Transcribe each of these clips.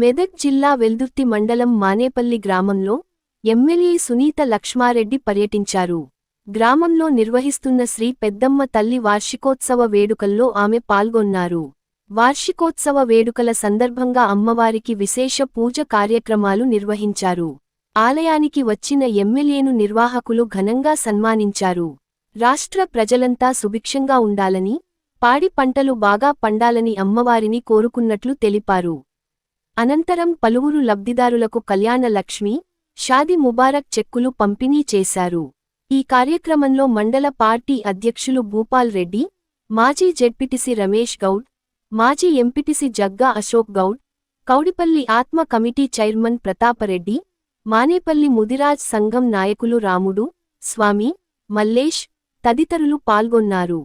మెదక్ జిల్లా వెల్దుర్తి మండలం మానేపల్లి గ్రామంలో ఎమ్మెల్యే సునీత లక్ష్మారెడ్డి పర్యటించారు. గ్రామంలో నిర్వహిస్తున్న శ్రీ పెద్దమ్మ తల్లి వార్షికోత్సవ వేడుకల్లో ఆమె పాల్గొన్నారు. వార్షికోత్సవ వేడుకల సందర్భంగా అమ్మవారికి విశేష పూజ కార్యక్రమాలు నిర్వహించారు. ఆలయానికి వచ్చిన ఎమ్మెల్యేను నిర్వాహకులు ఘనంగా సన్మానించారు. రాష్ట్ర ప్రజలంతా సుభిక్షంగా ఉండాలని, పాడి పంటలు బాగా పండాలని అమ్మవారిని కోరుకున్నట్లు తెలిపారు. అనంతరం పలువురు లబ్ధిదారులకు కళ్యాణ లక్ష్మి, షాదీ ముబారక్ చెక్కులు పంపిణీ చేశారు. ఈ కార్యక్రమంలో మండల పార్టీ అధ్యక్షులు భూపాల్ రెడ్డి, మాజీ జెడ్పీటీసీ రమేష్ గౌడ్, మాజీ ఎంపీటీసీ జగ్గా అశోక్ గౌడ్, కౌడిపల్లి ఆత్మ కమిటీ చైర్మన్ ప్రతాపరెడ్డి, మానేపల్లి ముదిరాజ్ సంఘం నాయకులు రాముడు, స్వామి, మల్లేష్ తదితరులు పాల్గొన్నారు.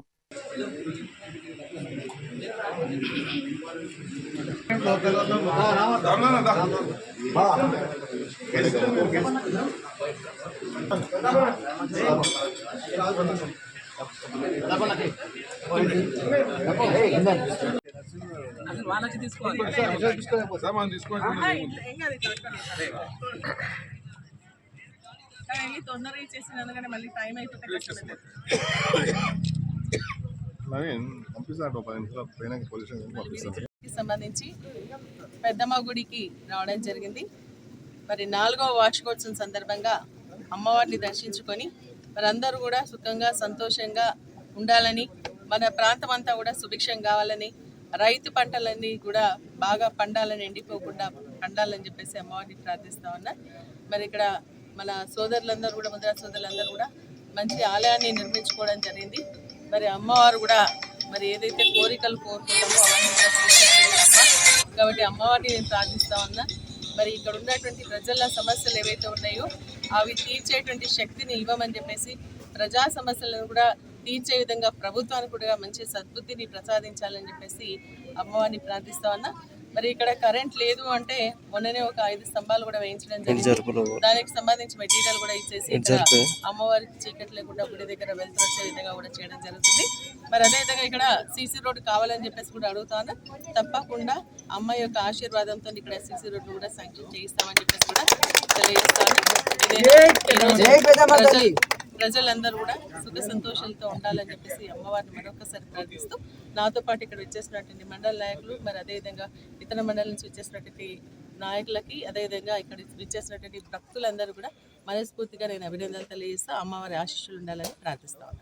తొందరగా ఇచ్చేసినందుకనే మళ్ళీ టైం అయిపోతే సంబంధించి పెద్దమ్మ గుడికి రావడం జరిగింది. మరి 4వ వార్షికోత్సవం సందర్భంగా అమ్మవారిని దర్శించుకొని మరందరూ కూడా సుఖంగా సంతోషంగా ఉండాలని, మన ప్రాంతం అంతా కూడా సుభిక్షం కావాలని, రైతు పంటలన్నీ కూడా బాగా పండాలని, ఎండిపోకుండా పండాలని చెప్పేసి అమ్మవారిని ప్రార్థిస్తా ఉన్నా. మరి ఇక్కడ మన సోదరులందరూ కూడా, ముద్రా సోదరులందరూ కూడా మంచి ఆలయాన్ని నిర్మించుకోవడం జరిగింది. మరి అమ్మవారు కూడా మరి ఏదైతే కోరికలు కోరుకుంటామో అవన్నీ కాబట్టి అమ్మవారిని నేను ప్రార్థిస్తా ఉన్నా. మరి ఇక్కడ ఉన్నటువంటి ప్రజల సమస్యలు ఏవైతే ఉన్నాయో అవి తీర్చేటువంటి శక్తిని ఇవ్వమని చెప్పేసి, ప్రజా సమస్యలను కూడా తీర్చే విధంగా ప్రభుత్వానికి కూడా మంచి సద్బుద్ధిని ప్రసాదించాలని చెప్పేసి అమ్మవారిని ప్రార్థిస్తా ఉన్నా. మరి ఇక్కడ కరెంట్ లేదు అంటే మొన్ననే ఒక 5 స్తంభాలు కూడా వేయించడం జరిగింది. దానికి సంబంధించి మెటీరియల్ కూడా ఇచ్చేసి అమ్మవారికి చీకటి లేకుండా గుడి దగ్గర వెళ్తూ వచ్చే విధంగా కూడా చేయడం జరుగుతుంది. మరి అదేవిధంగా ఇక్కడ సీసీ రోడ్డు కావాలని చెప్పేసి కూడా అడుగుతాను. తప్పకుండా అమ్మ యొక్క ఆశీర్వాదంతో ఇక్కడ సీసీ రోడ్డు కూడా శాంక్షన్ చేయిస్తామని చెప్పేసి కూడా తెలియజేస్తాను. ప్రజలందరూ కూడా సుఖ సంతోషాలతో ఉండాలని చెప్పేసి అమ్మవారిని మరొకసారి ప్రార్థిస్తూ, నాతో పాటు ఇక్కడ వచ్చేసినటువంటి మండల నాయకులు, మరి అదేవిధంగా ఇతర మండల నుంచి వచ్చేసినటువంటి నాయకులకి, అదేవిధంగా ఇక్కడ వచ్చేసినటువంటి భక్తులందరూ కూడా మనస్ఫూర్తిగా నేను అభినందనలు తెలియజేస్తూ అమ్మవారి ఆశీస్సులు ఉండాలని ప్రార్థిస్తాను.